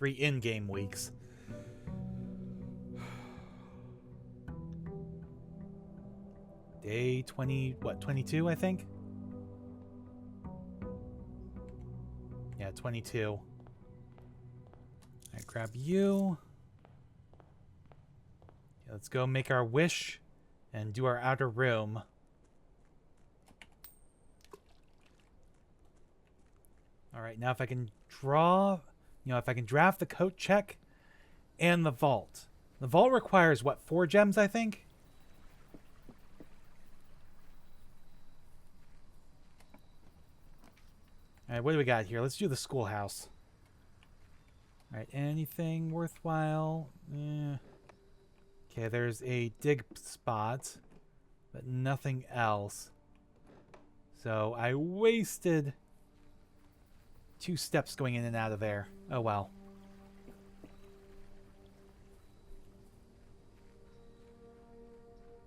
3 in-game weeks. Day 20, what, 22, I think? Yeah, 22. Alright, grab you. Yeah, let's go make our wish and do our outer room. Alright, now if I can draw... if I can draft the coat check and the vault. The vault requires, what, 4 gems, I think? Alright, what do we got here? Let's do the schoolhouse. Alright, anything worthwhile? Okay, there's a dig spot, but nothing else. So I wasted 2 steps going in and out of there. Oh well.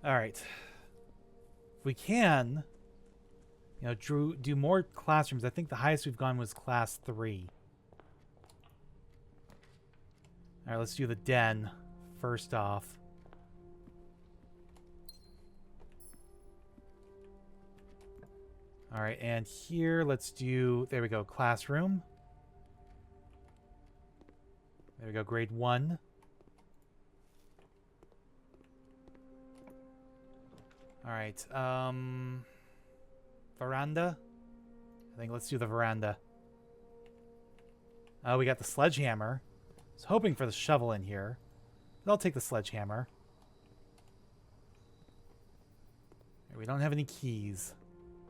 Alright. If we can, do more classrooms. I think the highest we've gone was class 3. Alright, let's do the den first off. Alright, and here, let's do... There we go, classroom. There we go, grade 1. Alright, veranda? I think let's do the veranda. Oh, we got the sledgehammer. I was hoping for the shovel in here, but I'll take the sledgehammer. We don't have any keys.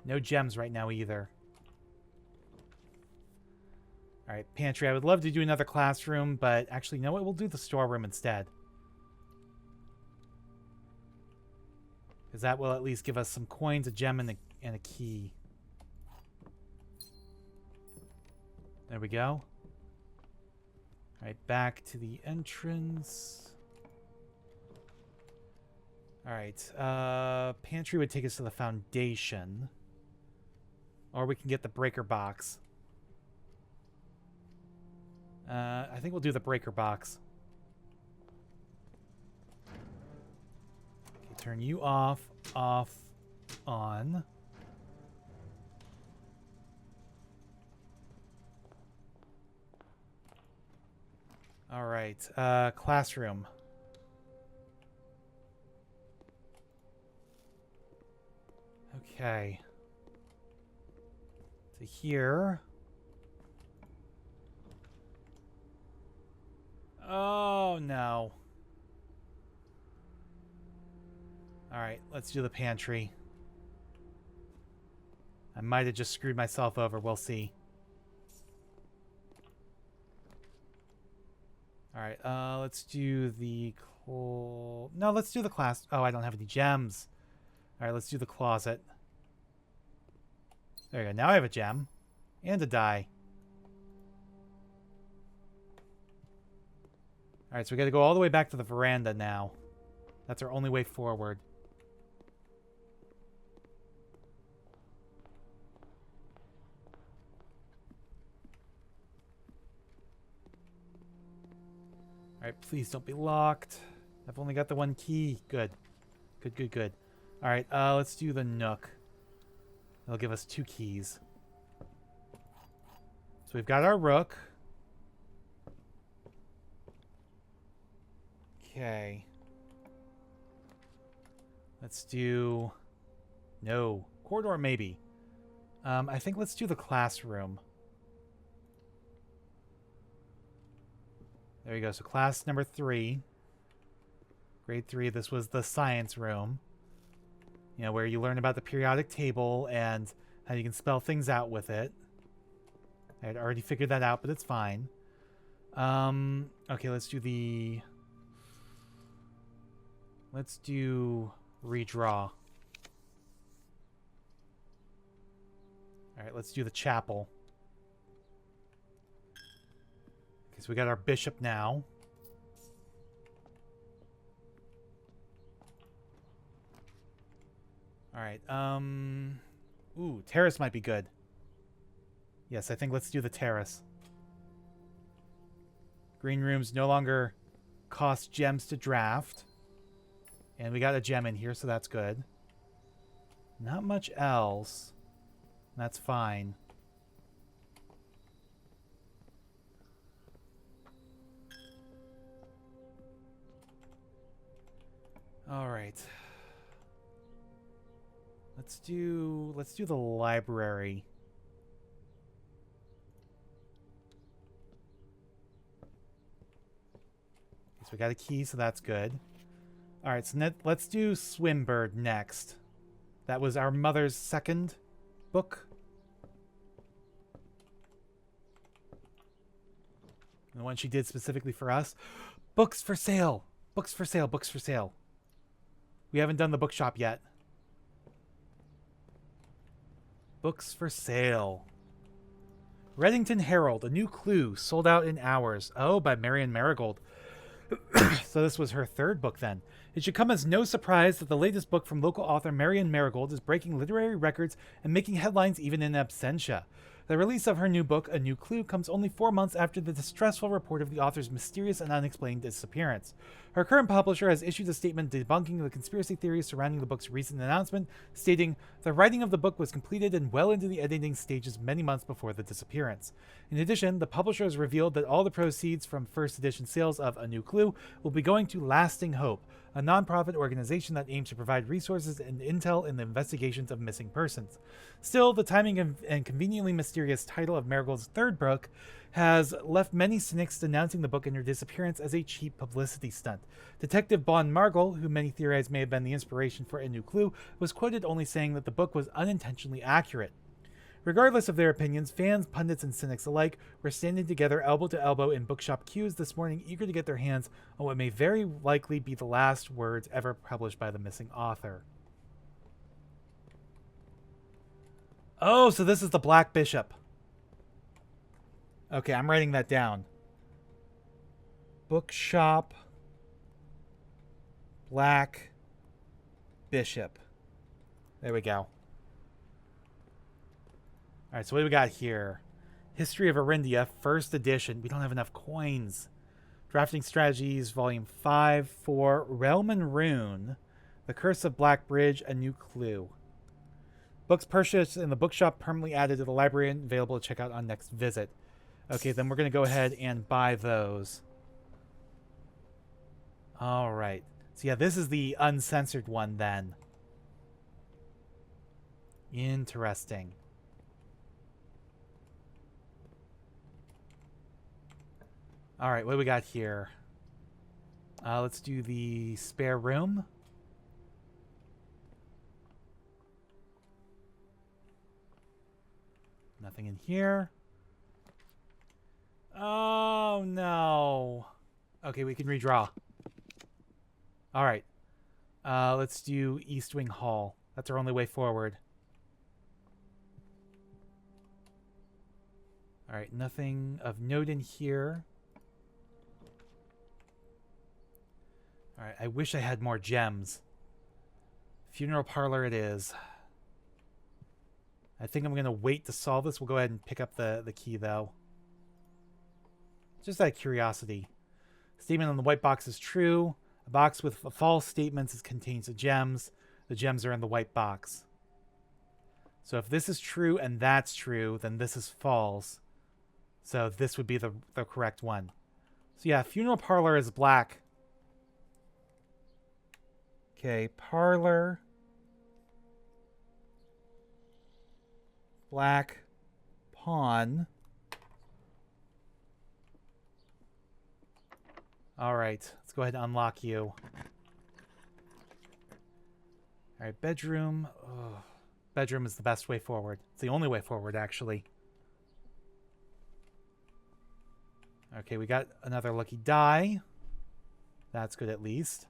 No gems right now either. Alright, pantry. I would love to do another classroom, but actually, you know what? We'll do the storeroom instead. Because that will at least give us some coins, a gem, and a key. There we go. Alright, back to the entrance. Alright, pantry would take us to the foundation. Or we can get the breaker box. I think we'll do the breaker box. Okay, turn you off, on. Alright, classroom. Okay. To here. Oh, no. Alright, let's do the pantry. I might have just screwed myself over. We'll see. Alright, let's do the... No, let's do the class... Oh, I don't have any gems. Alright, let's do the closet. There you go. Now I have a gem. And a die. Alright, so we gotta go all the way back to the veranda now. That's our only way forward. Alright, please don't be locked. I've only got the 1 key. Good. Good. Alright, let's do the nook. It'll give us 2 keys. So we've got our rook. Okay. Let's do... No. Corridor, maybe. I think let's do the classroom. There you go. So class number 3. Grade 3. This was the science room. Where you learn about the periodic table and how you can spell things out with it. I had already figured that out, but it's fine. Okay, let's do the... Let's do redraw. Alright, let's do the chapel. Okay, so we got our bishop now. Alright, ooh, terrace might be good. Yes, I think let's do the terrace. Green rooms no longer cost gems to draft. And we got a gem in here, so that's good. Not much else. That's fine. All right. Let's do the library. So we got a key, so that's good. All right, so let's do Swimbird next. That was our mother's second book. The one she did specifically for us. Books for sale. Books for sale. Books for sale. We haven't done the bookshop yet. Books for sale. Reddington Herald, A New Clue, sold out in hours. Oh, by Marion Marigold. So this was her third book then. It should come as no surprise that the latest book from local author Marion Marigold is breaking literary records and making headlines even in absentia. The release of her new book, A New Clue, comes only 4 months after the distressful report of the author's mysterious and unexplained disappearance. Her current publisher has issued a statement debunking the conspiracy theories surrounding the book's recent announcement, stating, "The writing of the book was completed and well into the editing stages many months before the disappearance." In addition, the publisher has revealed that all the proceeds from first edition sales of A New Clue will be going to Lasting Hope, a nonprofit organization that aims to provide resources and intel in the investigations of missing persons. Still, the timing and conveniently mysterious title of Marigold's third book has left many cynics denouncing the book and her disappearance as a cheap publicity stunt. Detective Bon Margol, who many theorize may have been the inspiration for A New Clue, was quoted only saying that the book was unintentionally accurate. Regardless of their opinions, fans, pundits, and cynics alike were standing together elbow to elbow in bookshop queues this morning, eager to get their hands on what may very likely be the last words ever published by the missing author. Oh, so this is the Black Bishop. Okay, I'm writing that down. Bookshop Black Bishop. There we go. Alright, so what do we got here? History of Arindia, first edition. We don't have enough coins. Drafting Strategies, Volume 5, 4, Realm and Rune, The Curse of Black Bridge, A New Clue. Books purchased in the bookshop permanently added to the library and available to check out on next visit. Okay, then we're going to go ahead and buy those. Alright. So yeah, this is the uncensored one then. Interesting. Alright, what do we got here? Let's do the spare room. Nothing in here. Oh, no. Okay, we can redraw. Alright. Let's do East Wing Hall. That's our only way forward. Alright, nothing of note in here. Alright, I wish I had more gems. Funeral parlor it is. I think I'm going to wait to solve this. We'll go ahead and pick up the key, though. Just out of curiosity. Statement on the white box is true. A box with false statements contains the gems. The gems are in the white box. So if this is true and that's true, then this is false. So this would be the correct one. So yeah, funeral parlor is black. Okay, parlor. Black. Pawn. Alright, let's go ahead and unlock you. Alright, bedroom. Ugh. Bedroom is the best way forward. It's the only way forward, actually. Okay, we got another lucky die. That's good at least.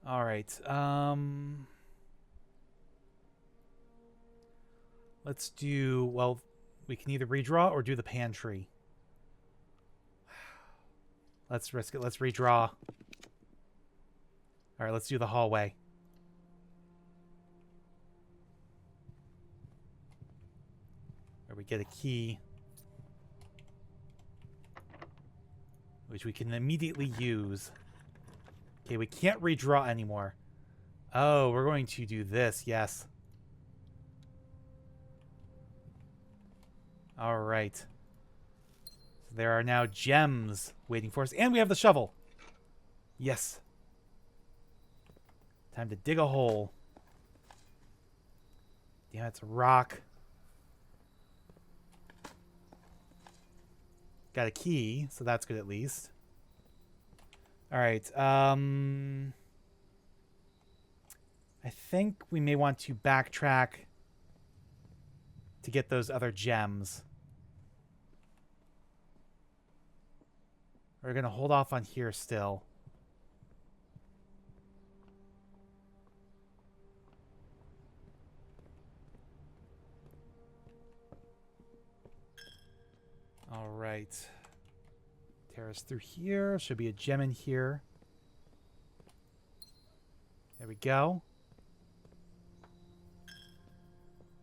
Alright, let's do, well, we can either redraw or do the pantry. Let's risk it. Let's redraw. Alright, let's do the hallway. There we get a key, which we can immediately use. Okay, we can't redraw anymore. Oh, we're going to do this, yes. Alright. So there are now gems waiting for us, and we have the shovel. Yes. Time to dig a hole. Damn, it's a rock. Got a key, so that's good at least. Alright, I think we may want to backtrack to get those other gems. We're going to hold off on here still. Alright. Terrace through here. Should be a gem in here. There we go.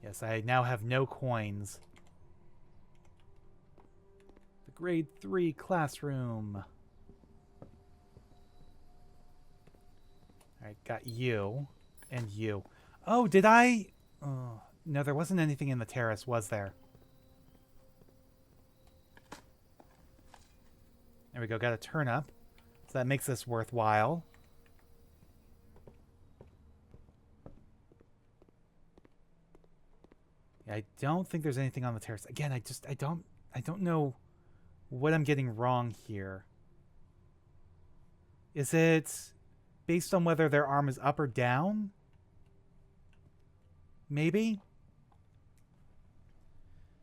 Yes, I now have no coins. The grade 3 classroom. Alright, got you. And you. Oh, did I... Oh, no, there wasn't anything in the terrace, was there? There we go, got a turnip. So that makes this worthwhile. Yeah, I don't think there's anything on the terrace. Again, I don't know what I'm getting wrong here. Is it based on whether their arm is up or down? Maybe?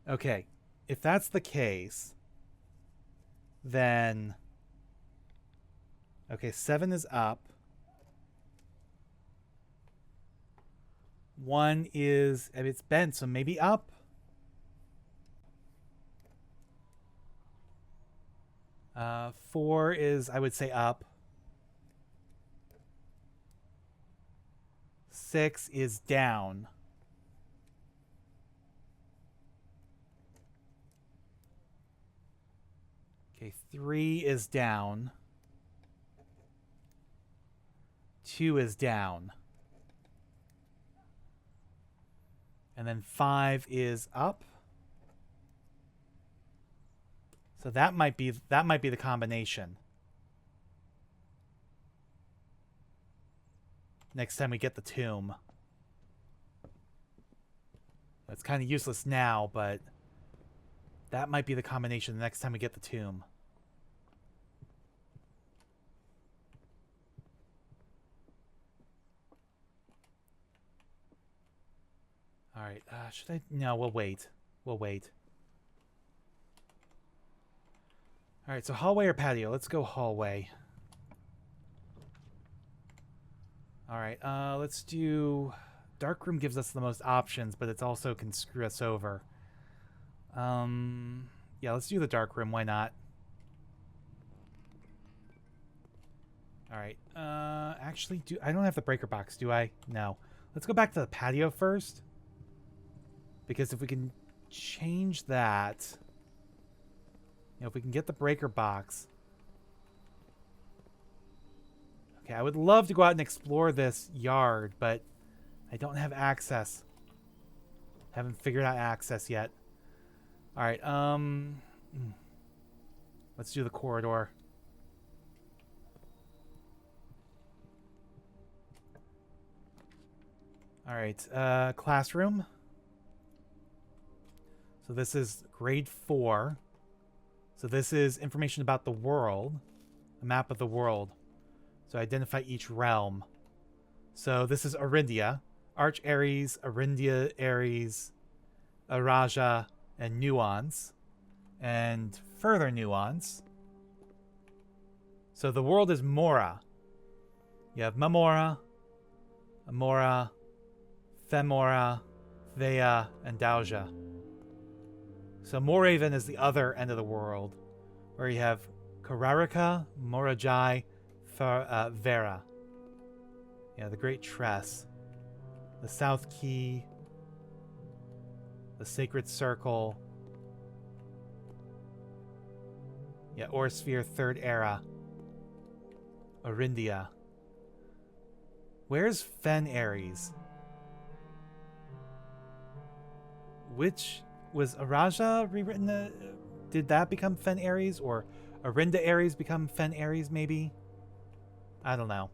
Okay, if that's the case, then... Okay, 7 is up. 1 is... I mean, it's bent, so maybe up? Uh, 4 is, I would say, up. 6 is down. Okay, 3 is down. 2 is down. And then 5 is up. So that might be the combination. Next time we get the tomb. It's kind of useless now, but that might be the combination the next time we get the tomb. Alright, should I... No, we'll wait. We'll wait. Alright, so hallway or patio? Let's go hallway. Alright, let's do... Dark room gives us the most options, but it also can screw us over. Yeah, let's do the dark room. Why not? Alright, actually, I don't have the breaker box, do I? No. Let's go back to the patio first. Because if we can change that... You know, if we can get the breaker box... Okay, I would love to go out and explore this yard, but I don't have access. Haven't figured out access yet. Alright, let's do the corridor. Alright, classroom. So this is grade 4. So this is information about the world. A map of the world. So identify each realm. So this is Arindia. Arch Ares, Arindia Ares, Araja, and Nuance. And further nuance. So the world is Mora. You have Mamora, Amora, Femora, Thea, and Dauja. So Moraven is the other end of the world, where you have Kararika, Morajai, Vera. Yeah, the Great Tress. The South Key. The Sacred Circle. Yeah, Orosphere, Third Era. Orindia. Where's Fen Ares? Which was Araja rewritten? Did that become Fen Ares, or Orinda Ares become Fen Ares? Maybe. I don't know.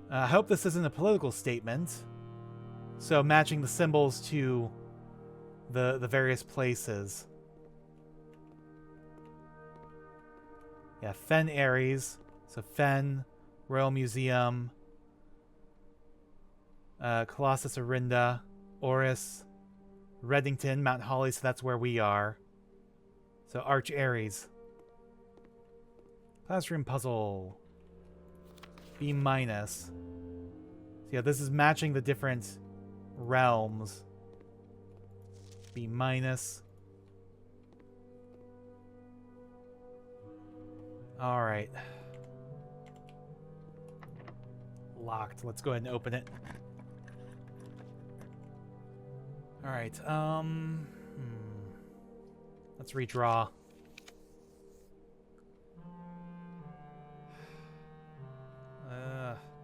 I hope this isn't a political statement. So matching the symbols to the various places. Yeah, Fen Ares. So Fen, Royal Museum, Colossus Orinda, Oris, Reddington, Mount Holly, so that's where we are. So Arch Ares. Classroom puzzle. B minus. So yeah, this is matching the different realms. B minus. Alright. Locked. Let's go ahead and open it. Alright, let's redraw.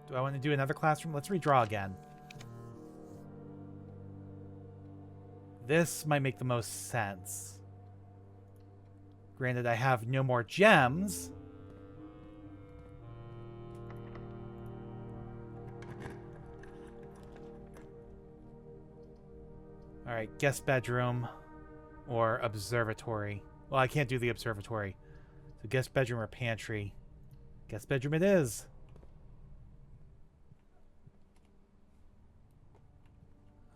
Do I want to do another classroom? Let's redraw again. This might make the most sense. Granted, I have no more gems. Alright, guest bedroom or observatory. Well, I can't do the observatory. So guest bedroom or pantry. Guest bedroom it is.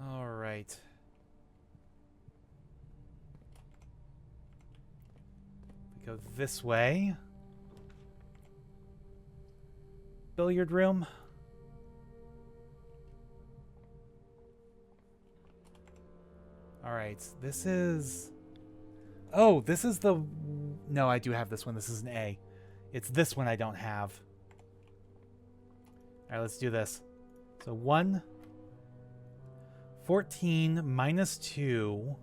Alright. We go this way. Billiard room. Alright, this is... Oh, this is the... No, I do have this one. This is an A. It's this one I don't have. Alright, let's do this. So 1... 14 minus 2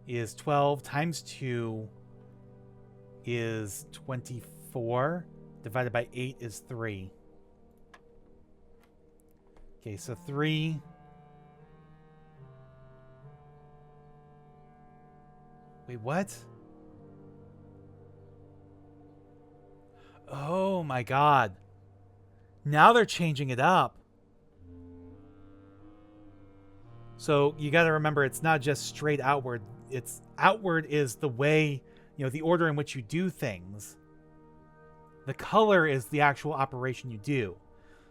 is 12 times 2 is 24. Divided by 8 is 3. Okay, so 3... Wait, what? Oh my god. Now they're changing it up. So you got to remember, it's not just straight outward. It's outward is the way, the order in which you do things. The color is the actual operation you do.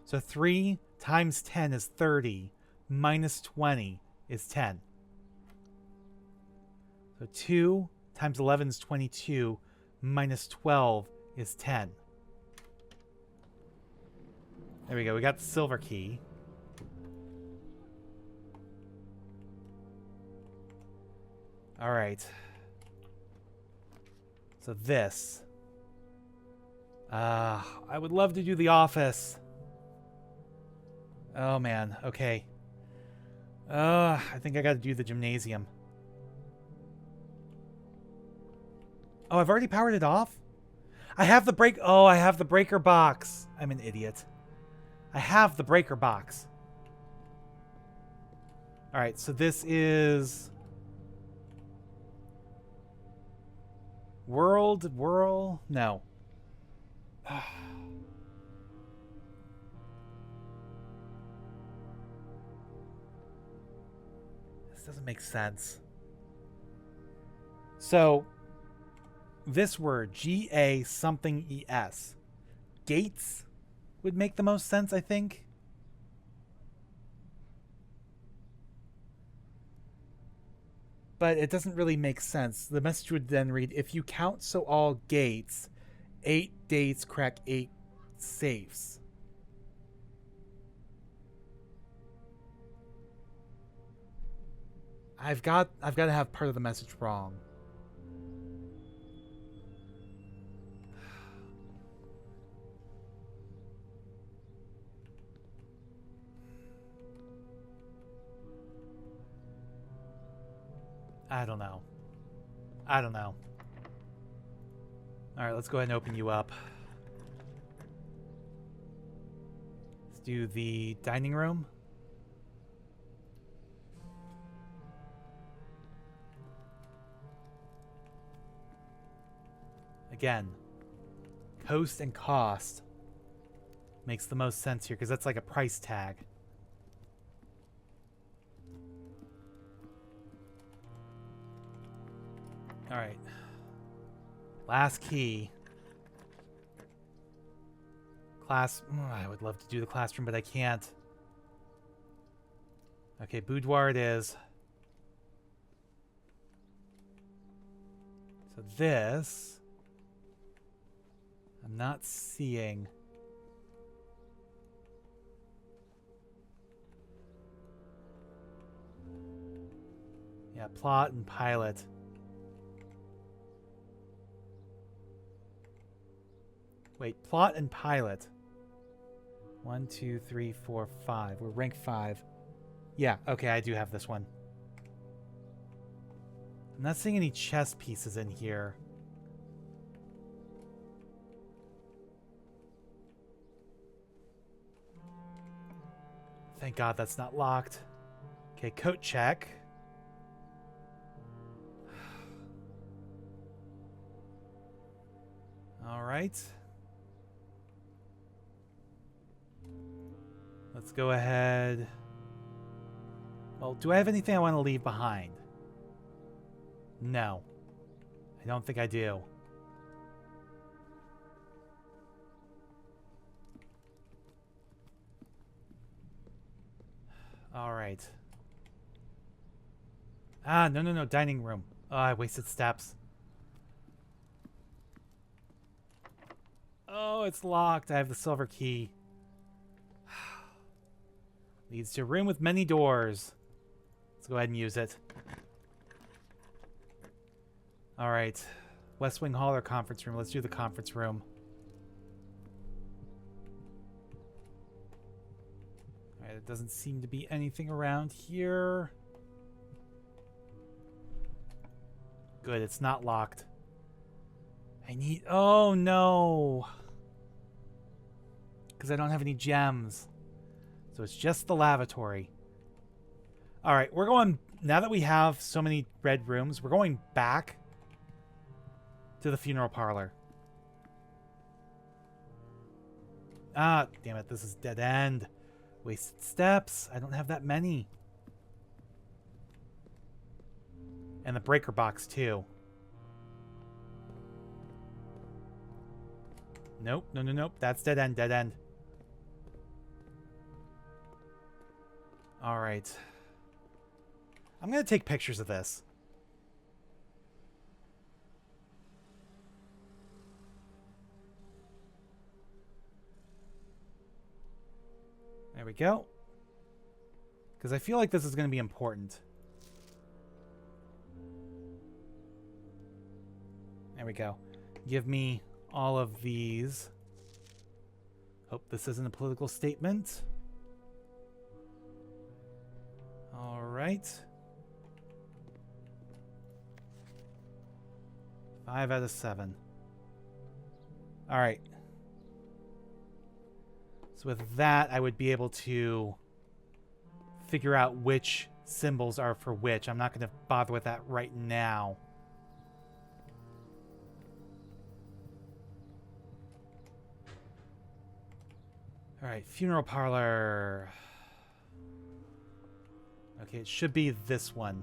So 3 times 10 is 30. Minus 20 is 10. So 2 times 11 is 22. Minus 12 is 10. There we go. We got the silver key. All right. So this. I would love to do the office. Oh, man. Okay. I think I got to do the gymnasium. Oh, I've already powered it off? I have the break... Oh, I have the breaker box. I'm an idiot. I have the breaker box. All right, so this is... Whirl? No. This doesn't make sense. So, this word, G-A something E-S. Gates would make the most sense, I think. But it doesn't really make sense. The message would then read, if you count so all gates, 8 dates crack 8 safes. I've got to have part of the message wrong. I don't know. Alright, let's go ahead and open you up. Let's do the dining room. Again, coast and cost makes the most sense here because that's like a price tag. All right. Last key. Class. I would love to do the classroom, but I can't. Okay, boudoir it is. So this... I'm not seeing. Yeah, plot and pilot. Wait, plot and pilot. 1, 2, 3, 4, 5. We're rank 5. Yeah, okay, I do have this one. I'm not seeing any chess pieces in here. Thank God that's not locked. Okay, coat check. All right. Let's go ahead. Well, do I have anything I want to leave behind? No. I don't think I do. All right. Ah, no. Dining room. Oh, I wasted steps. Oh, it's locked. I have the silver key. Leads to a room with many doors. Let's go ahead and use it. All right. West Wing Hall or conference room? Let's do the conference room. All right, there doesn't seem to be anything around here. Good, it's not locked. I need... Oh, no. Because I don't have any gems. So it's just the lavatory. All right, we're going... Now that we have so many red rooms, we're going back to the funeral parlor. Ah, damn it. This is dead end. Wasted steps. I don't have that many. And the breaker box, too. Nope. No. That's dead end. Dead end. All right. I'm going to take pictures of this. There we go. Because I feel like this is going to be important. There we go. Give me all of these. Hope this isn't a political statement. All right. 5 out of 7. All right. So with that, I would be able to figure out which symbols are for which. I'm not going to bother with that right now. All right, funeral parlor. Okay, it should be this one.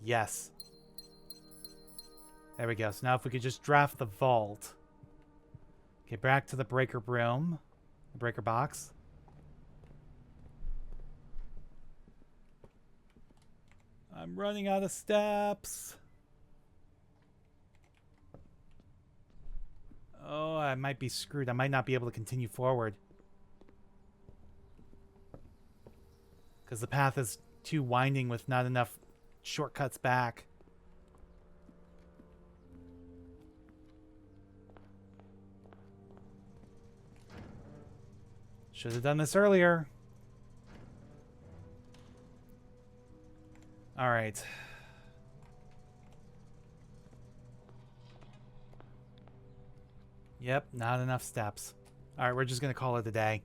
Yes. There we go. So now if we could just draft the vault. Okay, back to the breaker room. The breaker box. I'm running out of steps. Oh, I might be screwed. I might not be able to continue forward. Because the path is too winding with not enough shortcuts back. Should have done this earlier. All right. Yep, not enough steps. Alright, we're just going to call it a day.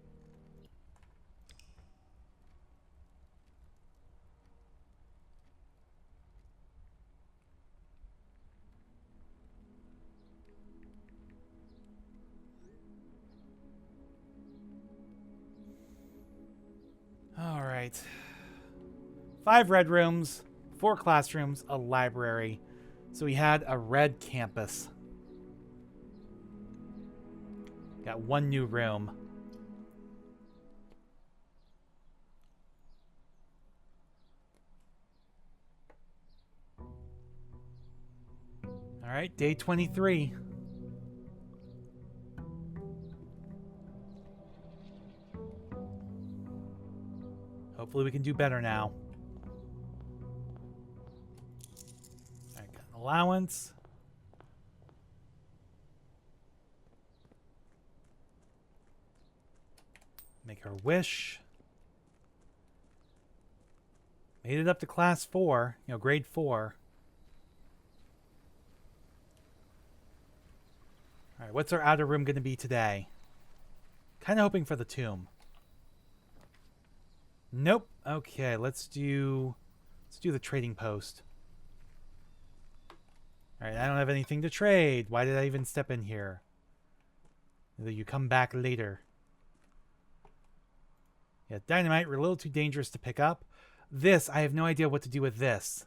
Alright. 5 red rooms, 4 classrooms, a library. So we had a red campus. Got 1 new room. Alright, day 23. Hopefully we can do better now. Alright, got an allowance. Make her wish. Made it up to class 4, grade 4. Alright, what's our outer room going to be today? Kind of hoping for the tomb. Nope. Okay, let's do the trading post. Alright, I don't have anything to trade. Why did I even step in here? You come back later. Yeah, dynamite, we're a little too dangerous to pick up. This, I have no idea what to do with this.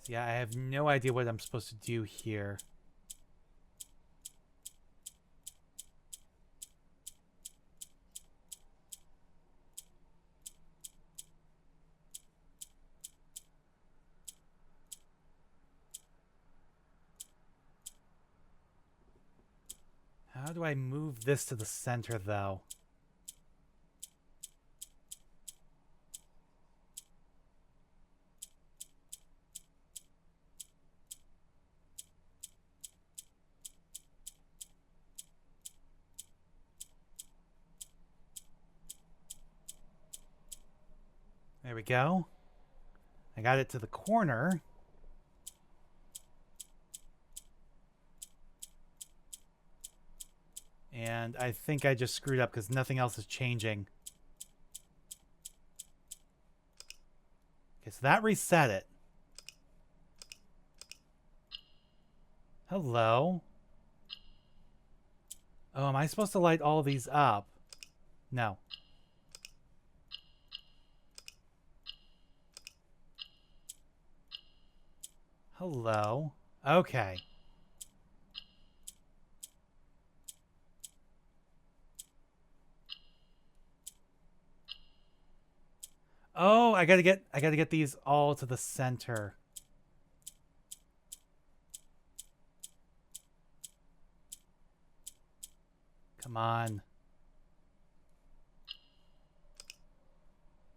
So yeah, I have no idea what I'm supposed to do here. How do I move this to the center, though? There we go. I got it to the corner. And I think I just screwed up because nothing else is changing. Okay, so that reset it. Hello. Oh, am I supposed to light all these up? No. Hello. Okay. Oh, I gotta get these all to the center. Come on.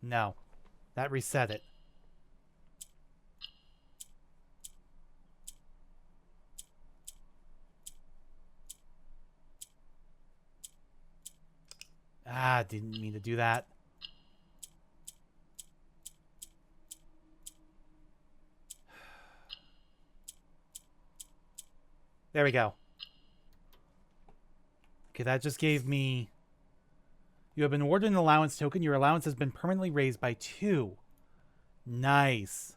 No. That reset it. Ah, didn't mean to do that. There we go. Okay, that just gave me... You have been awarded an allowance token. Your allowance has been permanently raised by 2. Nice.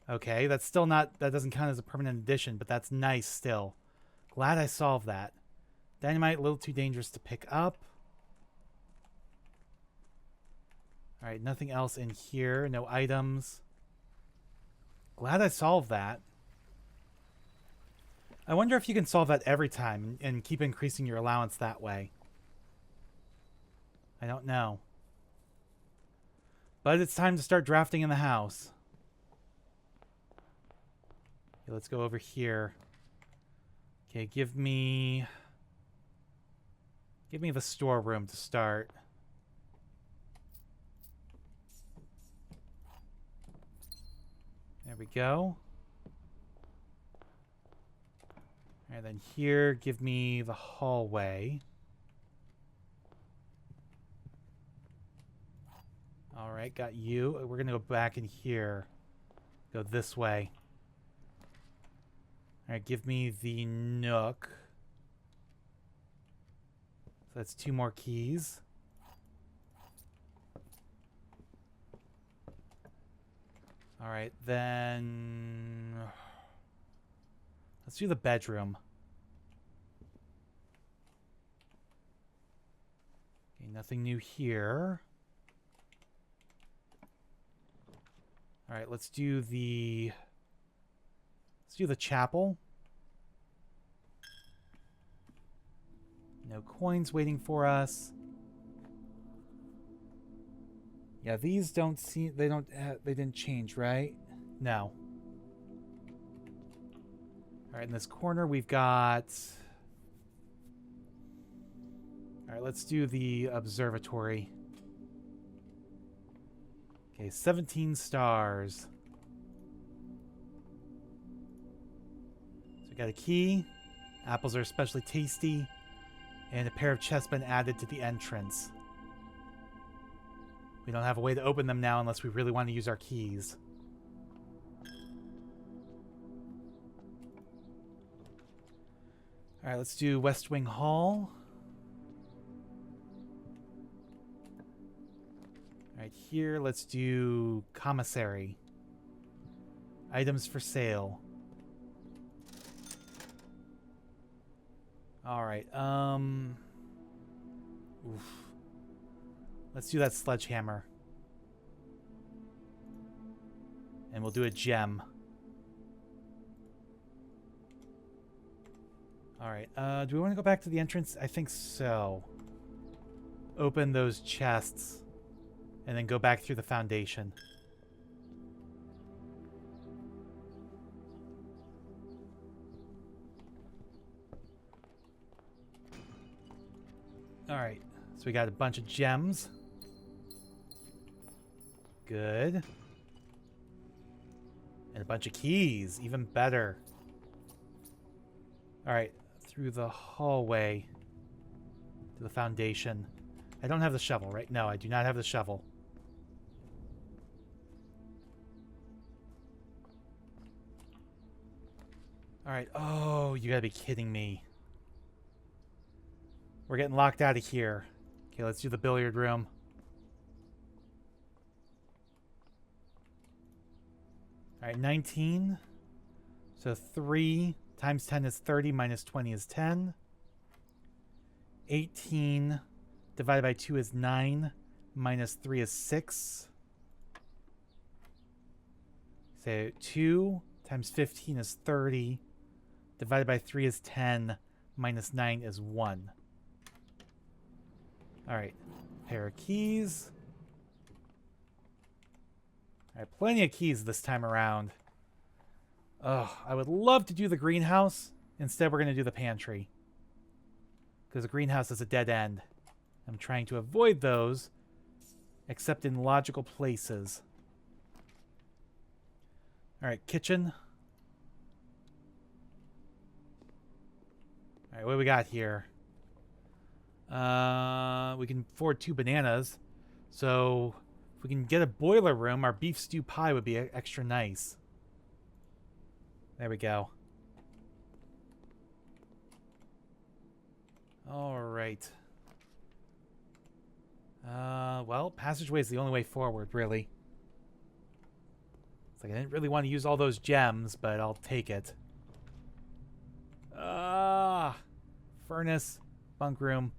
Okay, that's still not... That doesn't count as a permanent addition, but that's nice still. Glad I solved that. Dynamite, a little too dangerous to pick up. Alright, nothing else in here. No items. Glad I solved that. I wonder if you can solve that every time and keep increasing your allowance that way. I don't know. But it's time to start drafting in the house. Okay, let's go over here. Okay, give me the storeroom to start. There we go. And then here, give me the hallway. All right, got you. We're going to go back in here. Go this way. All right, give me the nook. So that's 2 more keys. All right, then let's do the bedroom. Okay, nothing new here. All right, let's do the chapel. No coins waiting for us. Yeah, these don't seem, they didn't change, right? No. All right, in this corner we've got, all right, let's do the observatory. Okay, 17 stars. So we got a key. Apples are especially tasty. And a pair of chessmen added to the entrance. We don't have a way to open them now unless we really want to use our keys. Alright, let's do West Wing Hall. Alright, here let's do Commissary. Items for sale. Alright, oof. Let's do that sledgehammer. And we'll do a gem. Alright, do we want to go back to the entrance? I think so. Open those chests. And then go back through the foundation. Alright, so we got a bunch of gems. Good. And a bunch of keys, even better. Alright, through the hallway to the foundation. I don't have the shovel, right? No, I do not have the shovel. Alright, oh, you gotta be kidding me. We're getting locked out of here. Okay, let's do the billiard room. Alright, 19. So 3 times 10 is 30, minus 20 is 10. 18 divided by 2 is 9, minus 3 is 6. So 2 times 15 is 30. Divided by 3 is 10, minus 9 is 1. Alright, pair of keys. Alright, plenty of keys this time around. Ugh, I would love to do the greenhouse. Instead, we're going to do the pantry. Because the greenhouse is a dead end. I'm trying to avoid those, except in logical places. Alright, kitchen. Alright, what do we got here? We can afford 2 bananas. So, if we can get a boiler room, our beef stew pie would be extra nice. There we go. Alright. Well, passageway is the only way forward, really. It's like I didn't really want to use all those gems, but I'll take it. Furnace, bunk room,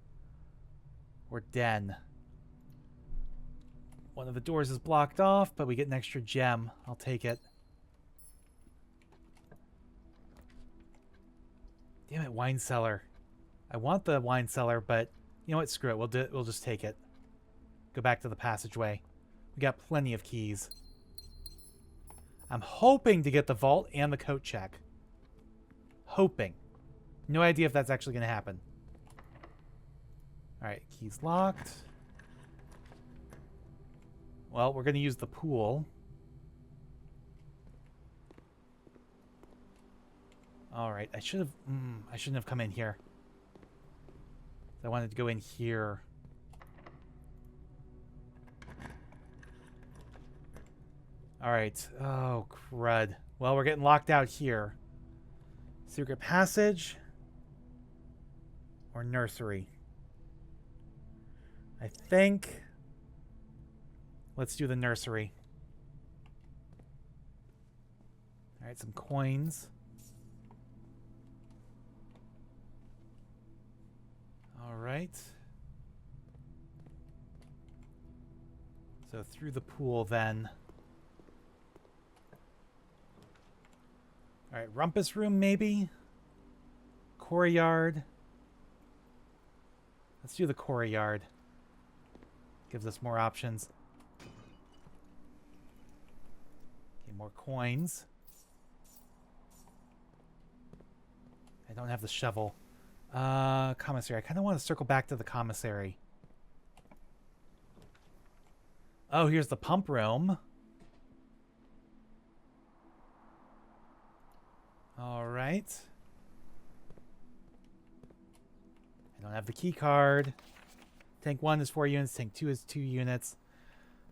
or den. One of the doors is blocked off, but we get an extra gem. I'll take it. Damn it, wine cellar. I want the wine cellar, but you know what? Screw it. We'll just take it. Go back to the passageway. We got plenty of keys. I'm hoping to get the vault and the coat check. Hoping. No idea if that's actually going to happen. Alright, keys locked. Well, we're going to use the pool. All right, I should have. I shouldn't have come in here. I wanted to go in here. All right. Oh, crud. Well, we're getting locked out here. Secret passage or nursery? I think. Let's do the nursery. All right, some coins. All right. So through the pool then. All right, rumpus room maybe? Courtyard. Let's do the courtyard. Gives us more options. Okay, more coins. I don't have the shovel. Commissary. I kind of want to circle back to the commissary. Oh, here's the pump room. All right. I don't have the key card. Tank 1 is 4 units. Tank 2 is 2 units.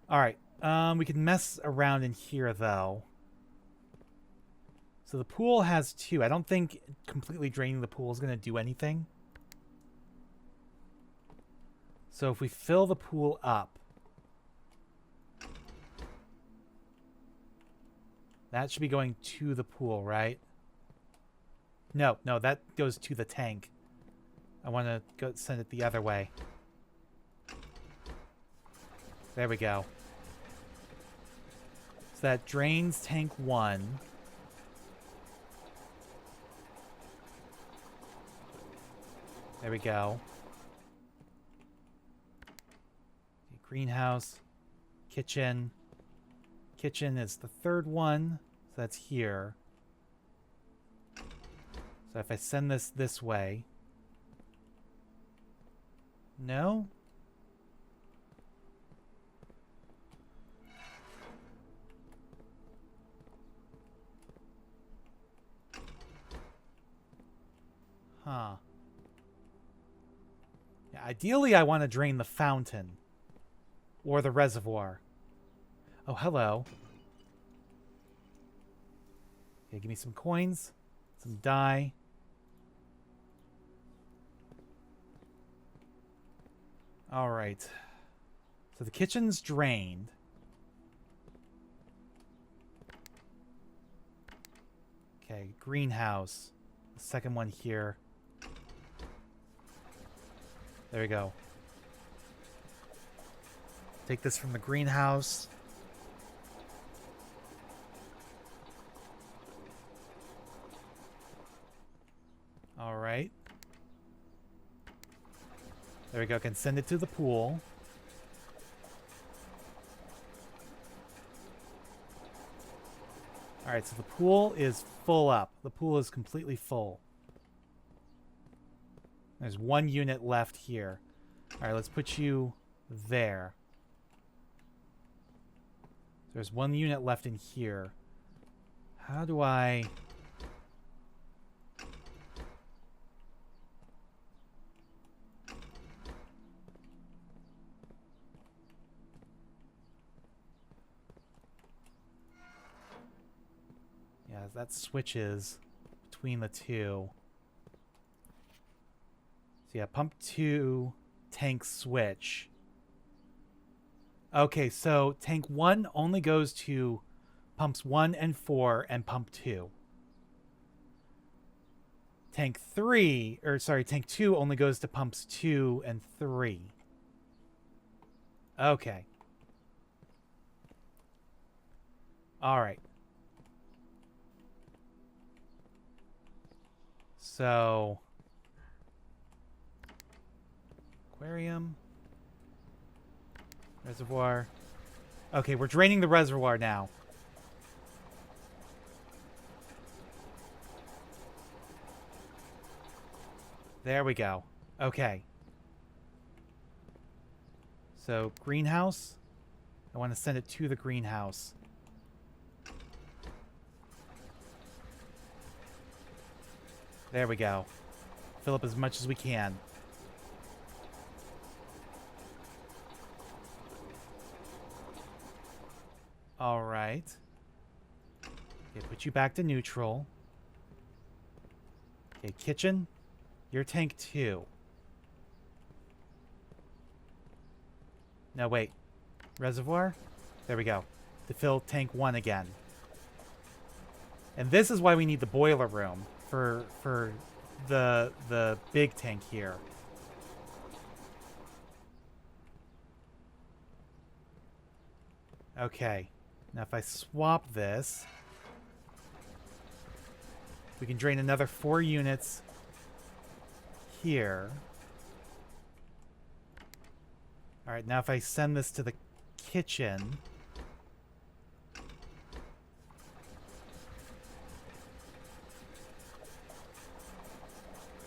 All right. We can mess around in here, though. So the pool has 2. I don't think completely draining the pool is going to do anything. So if we fill the pool up, that should be going to the pool, right? No, that goes to the tank. I want to go send it the other way. There we go. So that drains tank 1. There we go. Greenhouse. Kitchen. Kitchen is the 3rd one. So that's here. So if I send this way. No? Huh. Yeah, ideally, I want to drain the fountain. Or the reservoir. Oh, hello. Okay, give me some coins. Some dye. Alright. So the kitchen's drained. Okay, greenhouse. The second one here. There we go. Take this from the greenhouse. All right. There we go. Can send it to the pool. All right, so the pool is full up. The pool is completely full. There's 1 unit left here. All right, let's put you there. There's 1 unit left in here. How do I... Yeah, that switches between the 2. So yeah, pump 2, tank switch. Okay, so tank 1 only goes to pumps 1 and 4 and pump 2. Tank 2 only goes to pumps 2 and 3. Okay. All right. So aquarium. Reservoir. Okay, we're draining the reservoir now. There we go. Okay. So, greenhouse. I want to send it to the greenhouse. There we go. Fill up as much as we can. All right. Okay, put you back to neutral. Okay, kitchen. Your tank 2. No, wait. Reservoir? There we go. To fill tank 1 again. And this is why we need the boiler room for the big tank here. Okay. Now if I swap this, we can drain another 4 units here. Alright, now if I send this to the kitchen...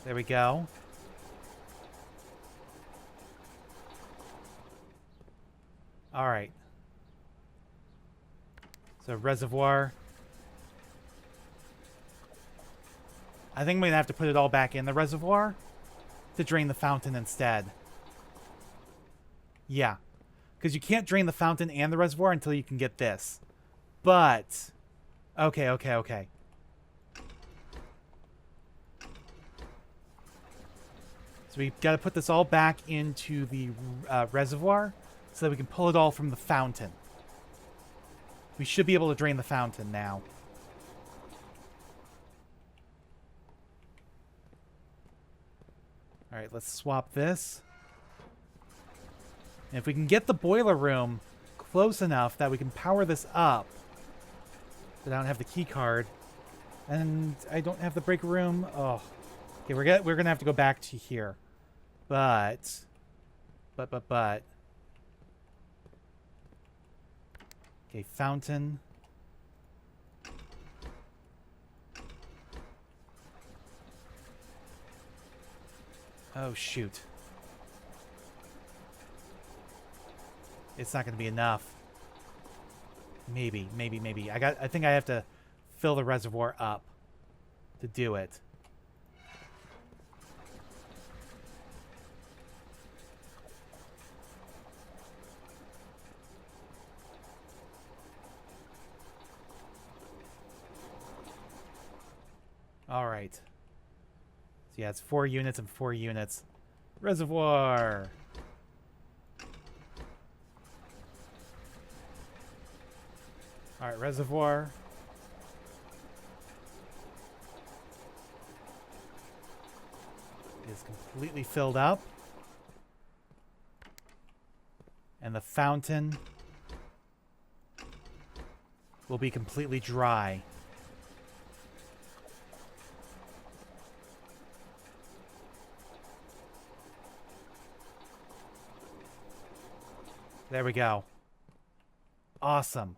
There we go. Alright. So reservoir. I think I'm going to have to put it all back in the reservoir to drain the fountain instead. Yeah. Because you can't drain the fountain and the reservoir until you can get this. But... Okay, okay, okay. So we've got to put this all back into the reservoir so that we can pull it all from the fountain. We should be able to drain the fountain now. Alright, let's swap this. And if we can get the boiler room close enough that we can power this up, but I don't have the key card, and I don't have the breaker room. Oh, okay, we're gonna have to go back to here, but. Okay, fountain. Oh shoot. It's not going to be enough. Maybe. I think I have to fill the reservoir up to do it. All right. So yeah, it's 4 units and 4 units. Reservoir. All right, reservoir. Is completely filled up. And the fountain will be completely dry. There we go. Awesome.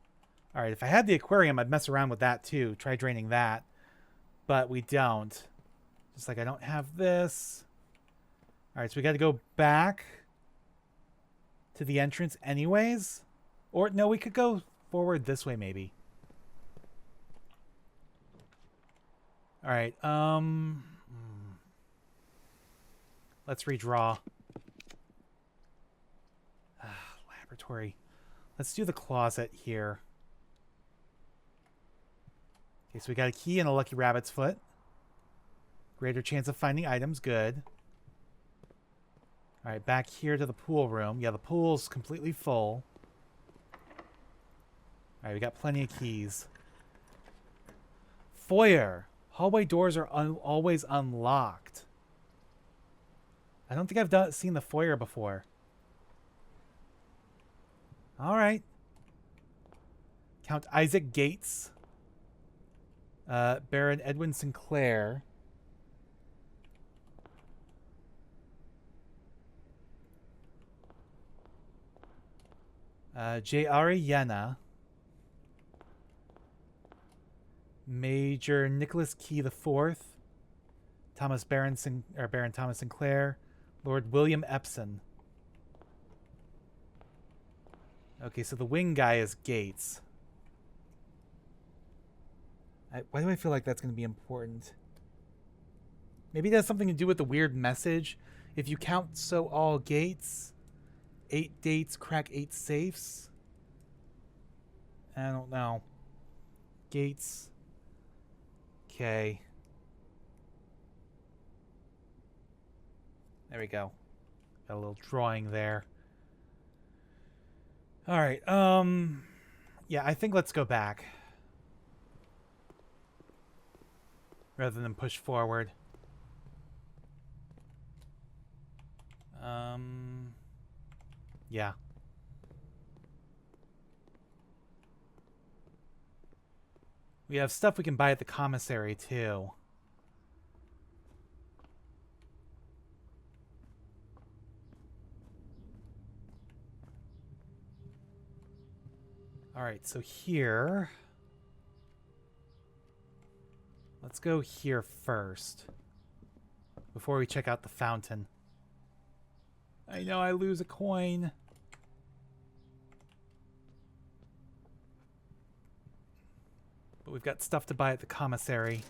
All right, if I had the aquarium, I'd mess around with that too. Try draining that. But we don't. Just like I don't have this. All right, so we got to go back to the entrance anyways. Or, no, we could go forward this way maybe. All right, let's redraw. Laboratory. Let's do the closet here. Okay, so we got a key and a lucky rabbit's foot. Greater chance of finding items. Good. All right, back here to the pool room. Yeah, the pool's completely full. All right, we got plenty of keys. Foyer. Hallway doors are always unlocked. I don't think I've seen the foyer before. All right. Count Isaac Gates. Baron Edwin Sinclair. J.R. Yena. Major Nicholas Key IV. Baron Thomas Sinclair. Lord William Epson. Okay, so the wing guy is Gates. Why do I feel like that's going to be important? Maybe it has something to do with the weird message. If you count so all gates, 8 dates crack 8 safes. I don't know. Gates. Okay. There we go. Got a little drawing there. All right. Yeah, I think let's go back rather than push forward. Yeah. We have stuff we can buy at the commissary too. All right, so here, let's go here first before we check out the fountain. I know I lose a coin. But we've got stuff to buy at the commissary.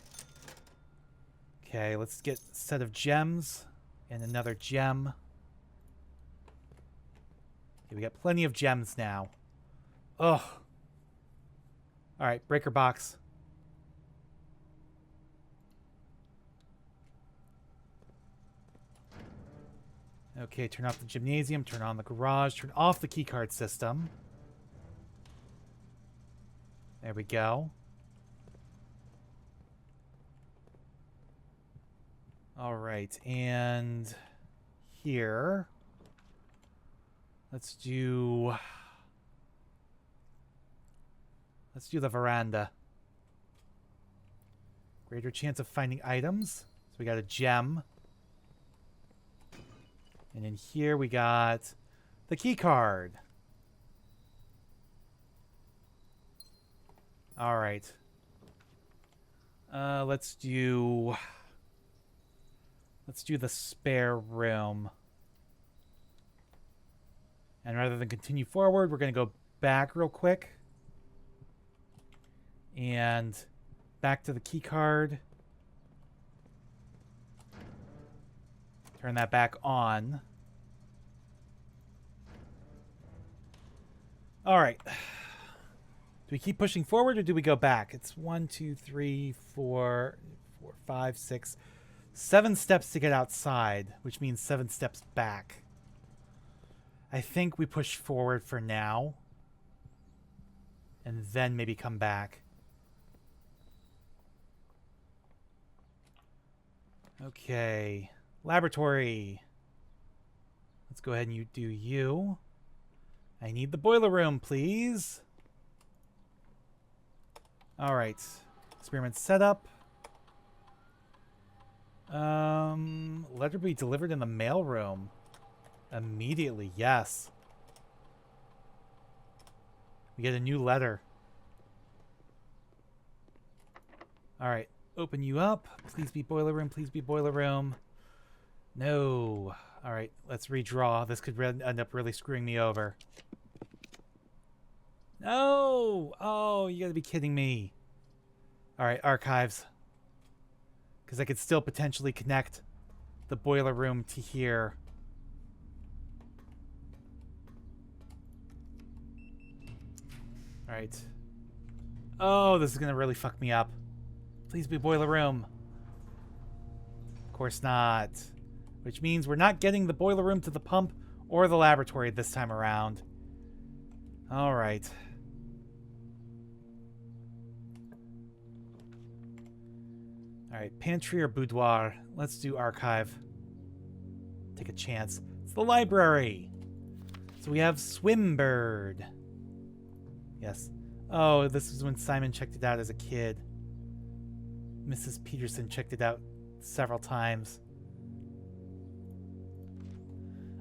Okay, let's get a set of gems and another gem. Okay, we got plenty of gems now. Ugh. Alright, breaker box. Okay, turn off the gymnasium, turn on the garage, turn off the keycard system. There we go. Alright, and here, let's do the veranda. Greater chance of finding items. So we got a gem. And in here we got the key card. All right. Let's do the spare room. And rather than continue forward, we're going to go back real quick. And back to the key card. Turn that back on. All right. Do we keep pushing forward or do we go back? It's 1, 2, 3, 4, 5, 6, 7 steps to get outside, which means 7 steps back. I think we push forward for now. And then maybe come back. Okay. Laboratory. Let's go ahead and you do you. I need the boiler room, please. All right. Experiment setup. Letter be delivered in the mail room. Immediately, yes. We get a new letter. All right. Open you up. Please be boiler room. Please be boiler room. No. All right. Let's redraw. This could end up really screwing me over. No. Oh, you gotta be kidding me. All right. Archives. Because I could still potentially connect the boiler room to here. All right. Oh, this is gonna really fuck me up. Please be boiler room. Of course not. Which means we're not getting the boiler room to the pump or the laboratory this time around. All right. All right, pantry or boudoir? Let's do archive. Take a chance. It's the library. So we have Swimbird. Yes. Oh, this is when Simon checked it out as a kid. Mrs. Peterson checked it out several times.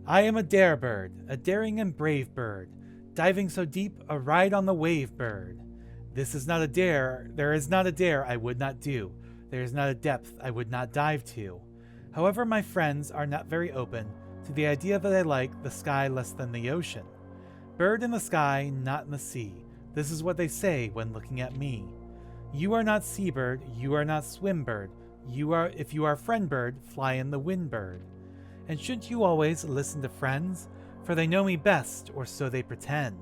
I am a dare bird, a daring and brave bird, diving so deep, a ride on the wave bird. This is not a dare, there is not a dare I would not do. There is not a depth I would not dive to. However, my friends are not very open to the idea that I like the sky less than the ocean. Bird in the sky, not in the sea. This is what they say when looking at me. You are not seabird, you are not swimbird, If you are friend bird, fly in the wind bird. And shouldn't you always listen to friends? For they know me best, or so they pretend.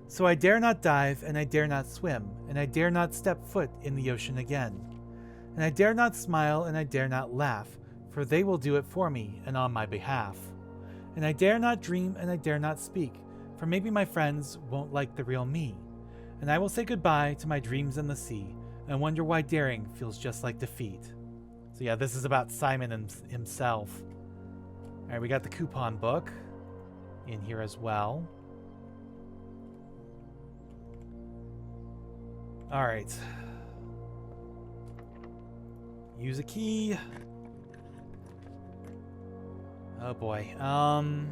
So I dare not dive, and I dare not swim, and I dare not step foot in the ocean again. And I dare not smile, and I dare not laugh, for they will do it for me, and on my behalf. And I dare not dream, and I dare not speak, for maybe my friends won't like the real me. And I will say goodbye to my dreams in the sea, and wonder why daring feels just like defeat. So yeah, this is about Simon himself. Alright, we got the coupon book in here as well. Alright. Use a key. Oh boy. Alright,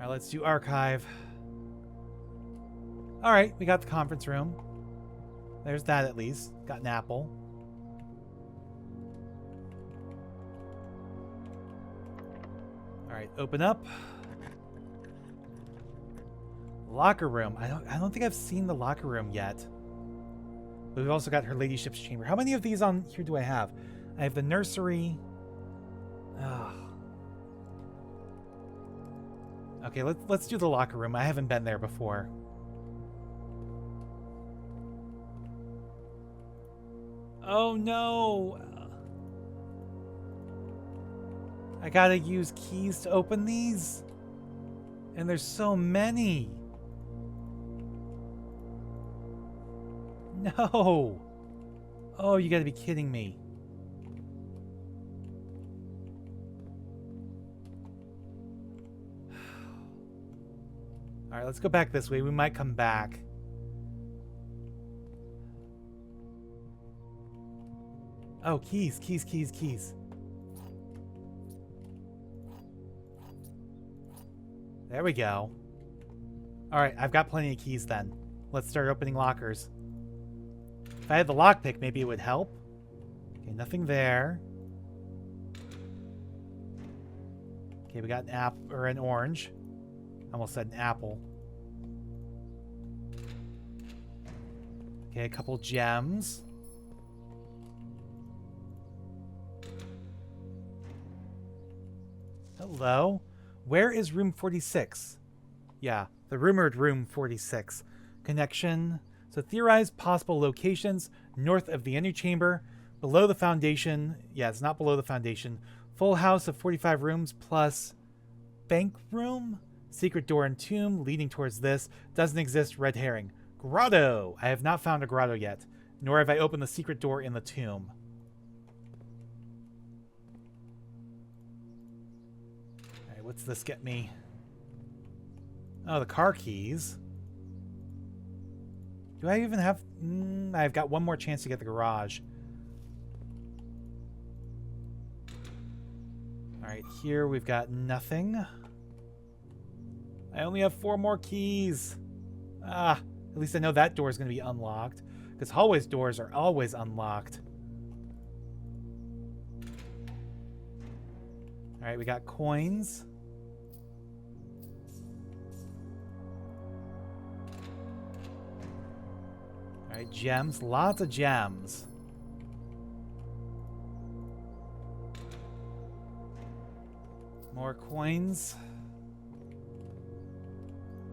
let's do archive. Alright, we got the conference room. There's that at least. Got an apple. Alright, open up. Locker room. I don't think I've seen the locker room yet. But we've also got her ladyship's chamber. How many of these on here do I have? I have the nursery. Ugh. Okay, let's do the locker room. I haven't been there before. Oh no! I gotta use keys to open these? And there's so many! No! Oh, you gotta be kidding me. Alright, let's go back this way. We might come back. Oh, keys, keys, keys, keys. There we go. Alright, I've got plenty of keys then. Let's start opening lockers. If I had the lockpick, maybe it would help. Okay, nothing there. Okay, we got an apple or an orange. I almost said an apple. Okay, a couple gems. Hello? Where is room 46? Yeah, the rumored room 46. Connection. So theorize possible locations north of the inner chamber, below the foundation. Yeah, it's not below the foundation. Full house of 45 rooms plus bank room. Secret door and tomb leading towards this. Doesn't exist. Red herring. Grotto. I have not found a grotto yet, nor have I opened the secret door in the tomb. Alright, what's this get me? Oh, the car keys. Do I even have... I've got one more chance to get the garage. Alright, here we've got nothing. I only have 4 more keys. Ah, at least I know that door is going to be unlocked. Because hallways doors are always unlocked. Alright, we got coins. Alright, gems. Lots of gems. More coins.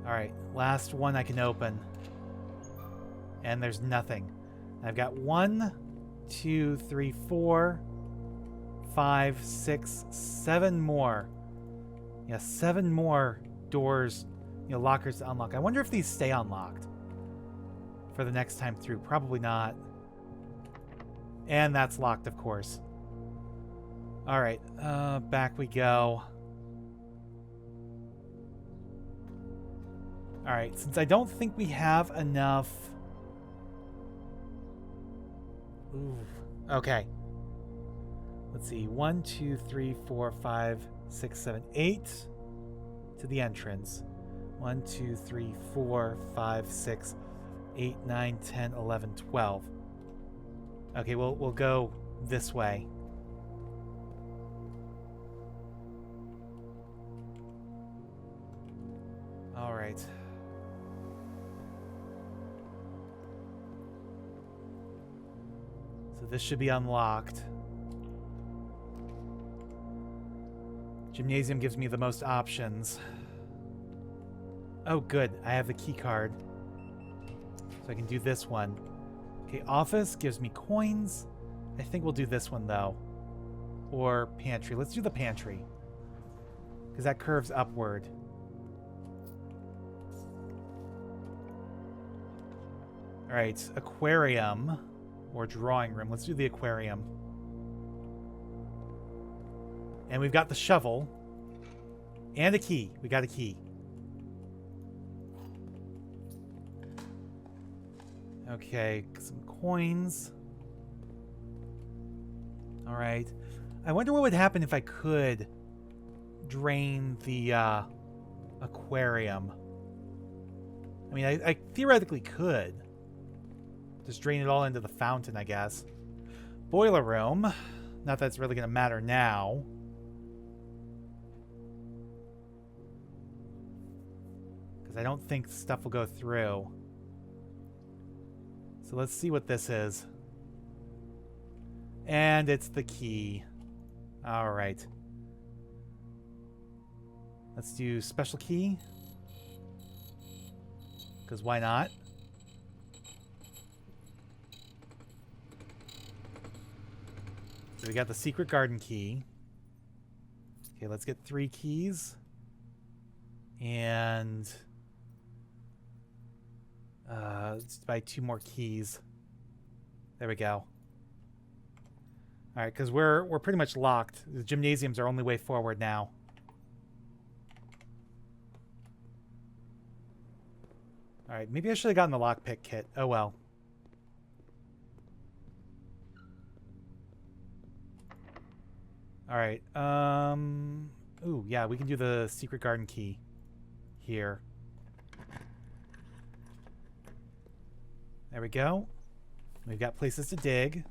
Alright, last one I can open. And there's nothing. I've got 1, 2, 3, 4, 5, 6, 7 more. Yeah, 7 more doors, lockers to unlock. I wonder if these stay unlocked for the next time through. Probably not. And that's locked, of course. Alright, back we go. Alright, since I don't think we have enough... Ooh, okay. Let's see. 1, 2, 3, 4, 5, 6, 7, 8 to the entrance. 1, 2, 3, 4, 5, 6, 8, 9, 10, 11, 12. Okay, we'll go this way. All right. So this should be unlocked. Gymnasium gives me the most options. Oh, good. I have the key card. So I can do this one. Okay, office gives me coins. I think we'll do this one, though. Or pantry. Let's do the pantry. Because that curves upward. Alright, aquarium. Or drawing room. Let's do the aquarium. And we've got the shovel. And a key. We got a key. Okay, some coins. Alright. I wonder what would happen if I could drain the aquarium. I mean, I theoretically could. Just drain it all into the fountain, I guess. Boiler room. Not that it's really going to matter now. Because I don't think stuff will go through. So let's see what this is. And it's the key. Alright. Let's do special key. Because why not? So we got the secret garden key. Okay, let's get 3 keys. And let's buy 2 more keys. There we go. All right, because we're pretty much locked. The gymnasium's our only way forward now. All right, maybe I should have gotten the lockpick kit. Oh well. All right. Ooh, yeah, we can do the secret garden key here. There we go. We've got places to dig.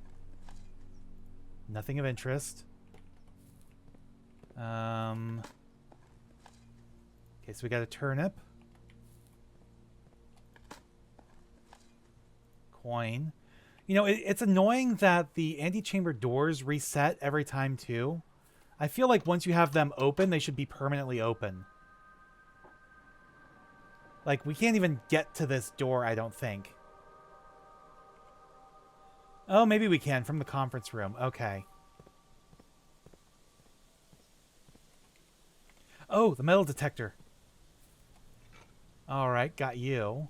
Nothing of interest. Okay, so we got a turnip. Coin. You know, it's annoying that the antechamber doors reset every time, too. I feel like once you have them open, they should be permanently open. Like, we can't even get to this door, I don't think. Oh, maybe we can from the conference room. Okay. Oh, the metal detector. All right, got you.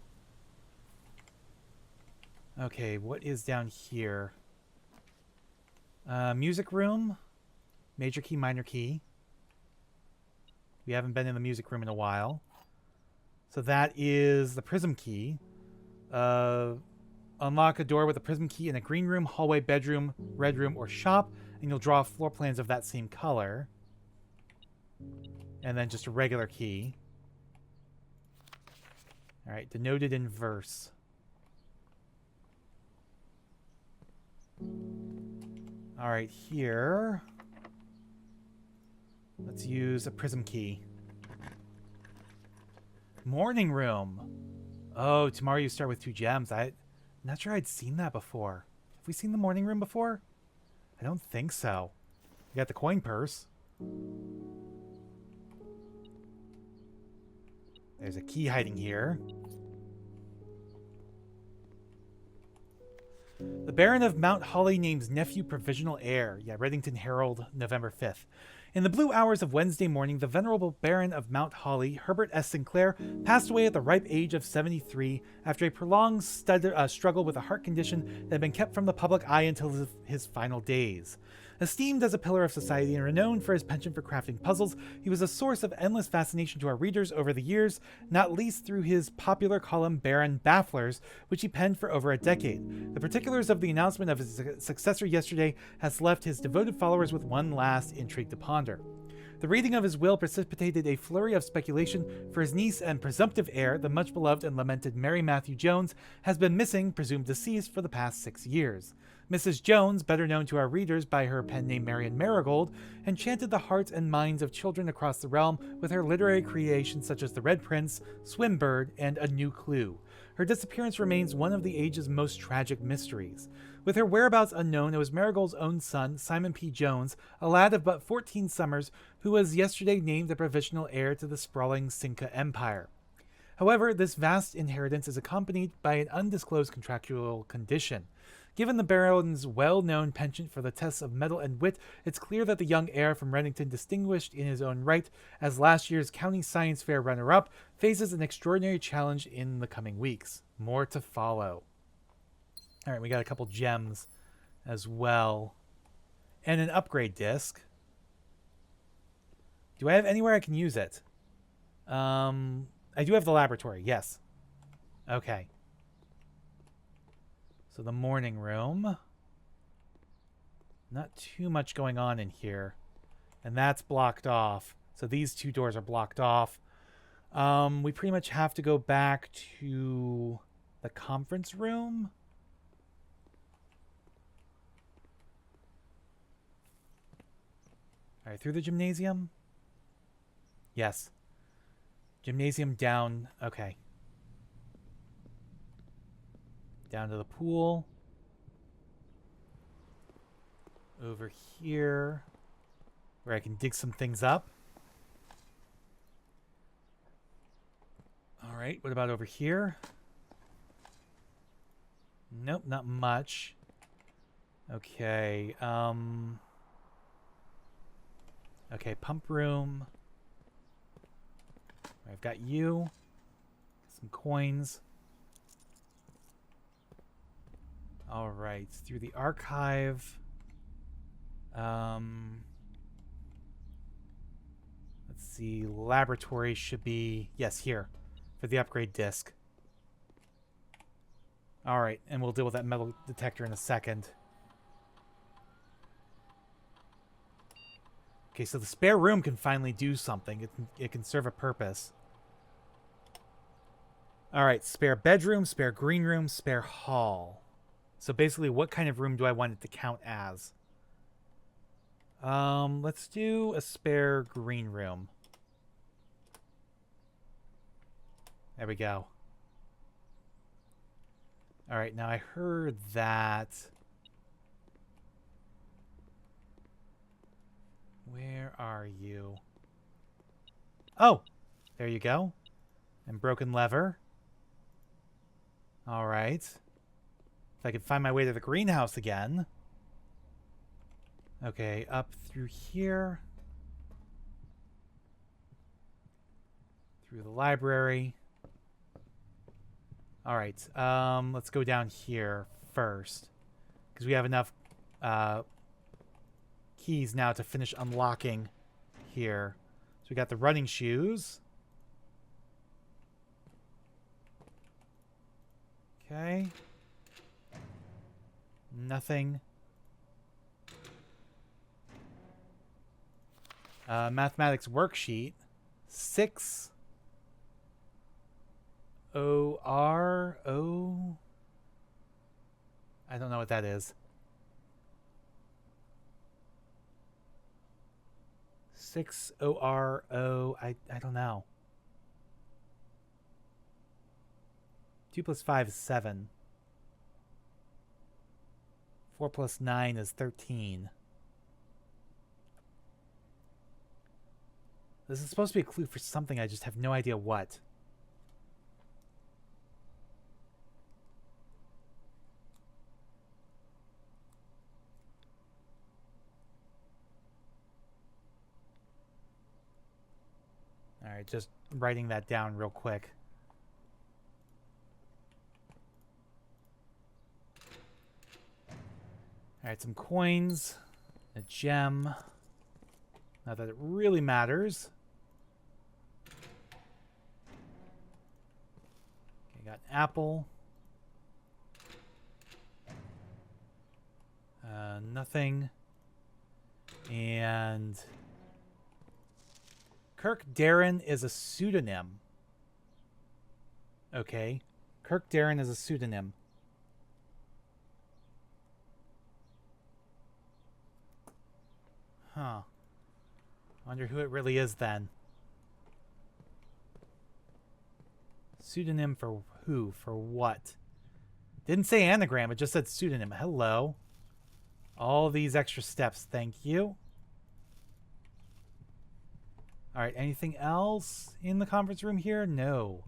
Okay, what is down here? Music room. Major key, minor key. We haven't been in the music room in a while. So that is the prism key. Unlock a door with a prism key in a green room, hallway, bedroom, red room, or shop, and you'll draw floor plans of that same color. And then just a regular key. All right, denoted in verse. All right, here. Let's use a prism key. Morning room. Oh, tomorrow you start with 2 gems. I'm not sure I'd seen that before. Have we seen the morning room before? I don't think so. We got the coin purse. There's a key hiding here. The Baron of Mount Holly names nephew provisional heir. Yeah, Reddington Herald, November 5th. In the blue hours of Wednesday morning, the venerable Baron of Mount Holly, Herbert S. Sinclair, passed away at the ripe age of 73 after a prolonged struggle with a heart condition that had been kept from the public eye until his final days. Esteemed as a pillar of society and renowned for his penchant for crafting puzzles, he was a source of endless fascination to our readers over the years, not least through his popular column Baron Bafflers, which he penned for over a decade. The particulars of the announcement of his successor yesterday has left his devoted followers with one last intrigue to ponder. The reading of his will precipitated a flurry of speculation, for his niece and presumptive heir, the much beloved and lamented Mary Matthew Jones, has been missing, presumed deceased, for the past 6 years. Mrs. Jones, better known to our readers by her pen name Marion Marigold, enchanted the hearts and minds of children across the realm with her literary creations such as The Red Prince, Swimbird, and A New Clue. Her disappearance remains one of the age's most tragic mysteries. With her whereabouts unknown, it was Marigold's own son, Simon P. Jones, a lad of but 14 summers, who was yesterday named the provisional heir to the sprawling Cinca Empire. However, this vast inheritance is accompanied by an undisclosed contractual condition. Given the Baron's well-known penchant for the tests of mettle and wit, it's clear that the young heir from Reddington, distinguished in his own right as last year's County Science Fair runner-up, faces an extraordinary challenge in the coming weeks. More to follow. All right, we got a couple gems as well. And an upgrade disc. Do I have anywhere I can use it? I do have the laboratory, yes. Okay. So the morning room. Not too much going on in here. And that's blocked off. So these two doors are blocked off. We pretty much have to go back to the conference room. All right, through the gymnasium? Yes. Gymnasium down. Okay. Down to the pool. Over here, where I can dig some things up. All right, what about over here? Nope, not much. Okay, okay, pump room. I've got you. Some coins. All right, through the archive. Let's see, laboratory should be, yes, here, for the upgrade disc. All right, and we'll deal with that metal detector in a second. Okay, so the spare room can finally do something. It can serve a purpose. All right, spare bedroom, spare green room, spare hall. So basically, what kind of room do I want it to count as? Let's do a spare green room. There we go. All right, now I heard that. Where are you? Oh, there you go. And broken lever. All right. If I could find my way to the greenhouse again. Okay, up through here. Through the library. All right, let's go down here first. Because we have enough keys now to finish unlocking here. So we got the running shoes. Okay. Nothing. Mathematics worksheet. 6 O-R-O. I don't know what that is. 6 O-R-O. I don't know. 2 plus 5 is 7. 4 plus 9 is 13. This is supposed to be a clue for something. I just have no idea what. All right, just writing that down real quick. All right, some coins, a gem. Not that it really matters. Okay, got an apple. Nothing. And Kirk Darren is a pseudonym. Okay. Kirk Darren is a pseudonym. Huh. Wonder who it really is then. Pseudonym for who? For what? Didn't say anagram, it just said pseudonym. Hello. All these extra steps, thank you. Alright, anything else in the conference room here? No.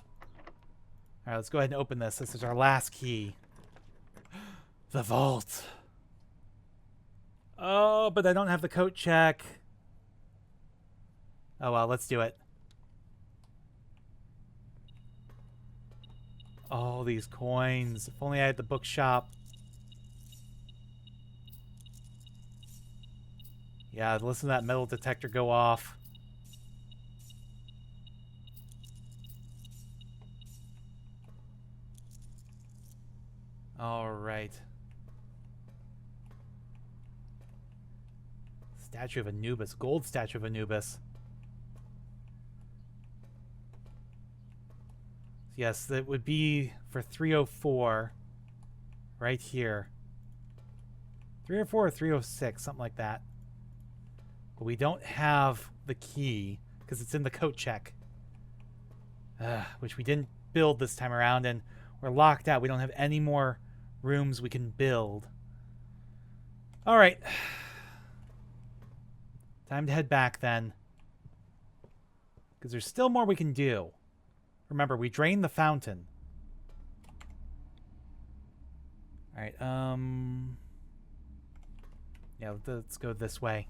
Alright, let's go ahead and open this. This is our last key. The vault. Oh, but I don't have the coat check. Oh well, let's do it. All these coins. If only I had the bookshop. Yeah, listen to that metal detector go off. All right. Statue of Anubis. Gold statue of Anubis. Yes, that would be for 304. Right here. 304 or 306, something like that. But we don't have the key because it's in the coat check. Which we didn't build this time around, and we're locked out. We don't have any more rooms we can build. Alright. Time to head back then. Because there's still more we can do. Remember, we drained the fountain. Alright, yeah, let's go this way.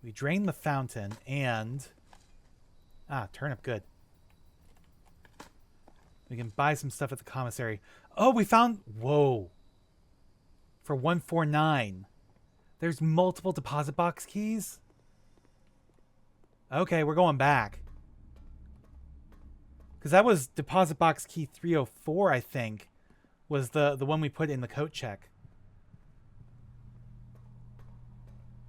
We drained the fountain and... turnip, good. We can buy some stuff at the commissary. Oh, we found... Whoa. For 149. There's multiple deposit box keys? Okay, we're going back. Because that was deposit box key 304, I think. Was the one we put in the coat check.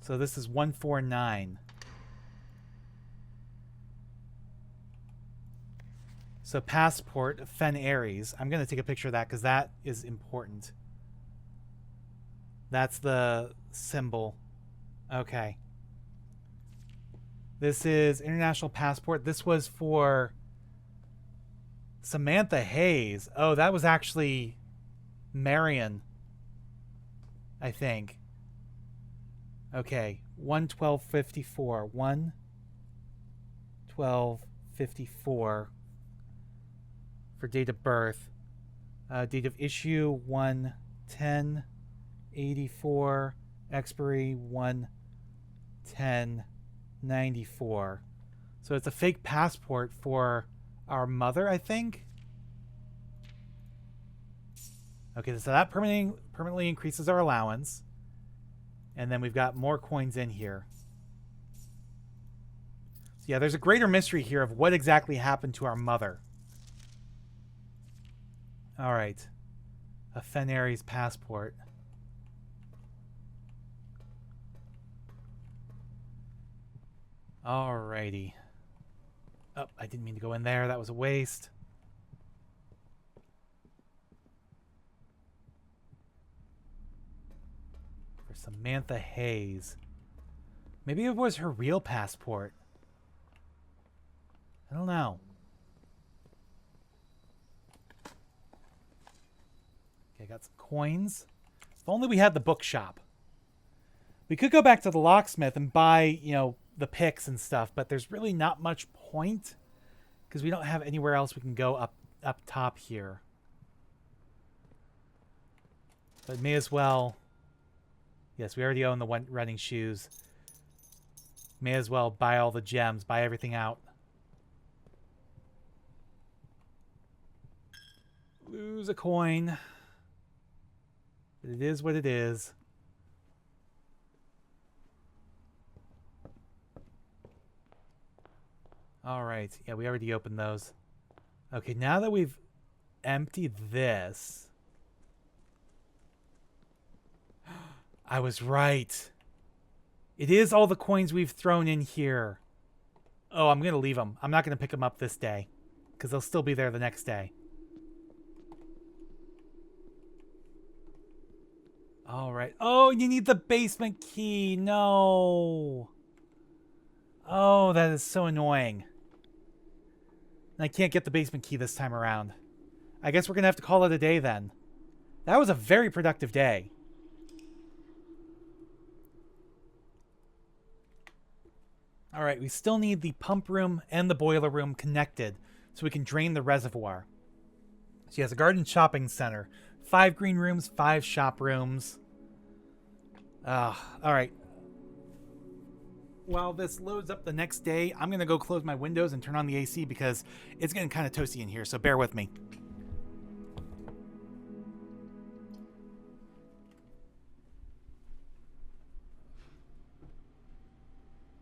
So this is 149. So passport, Fen Ares. I'm going to take a picture of that because that is important. That's the symbol. Okay. This is international passport. This was for Samantha Hayes. Oh, that was actually Marion, I think. Okay, 1/12/54. 1/12/54 for date of birth. Date of issue 1/10/84. Expiry 1/10/94. So it's a fake passport for our mother, I think. Okay, so that permanently increases our allowance. And then we've got more coins in here. So yeah, there's a greater mystery here of what exactly happened to our mother. Alright. A Fen Ares passport. Alrighty. Oh, I didn't mean to go in there. That was a waste. Samantha Hayes. Maybe it was her real passport. I don't know. Okay, got some coins. If only we had the bookshop. We could go back to the locksmith and buy, you know, the picks and stuff, but there's really not much point because we don't have anywhere else we can go up top here. But may as well... Yes, we already own the running shoes. May as well buy all the gems, buy everything out. Lose a coin. But it is what it is. Alright, yeah, we already opened those. Okay, now that we've emptied this... I was right. It is all the coins we've thrown in here. Oh, I'm going to leave them. I'm not going to pick them up this day. Because they'll still be there the next day. Alright. Alright. Oh, you need the basement key. No. Oh, that is so annoying. I can't get the basement key this time around. I guess we're going to have to call it a day then. That was a very productive day. Alright, we still need the pump room and the boiler room connected so we can drain the reservoir. She has a garden shopping center. 5 green rooms, 5 shop rooms. Alright. While this loads up the next day, I'm going to go close my windows and turn on the AC because it's getting kind of toasty in here, so bear with me.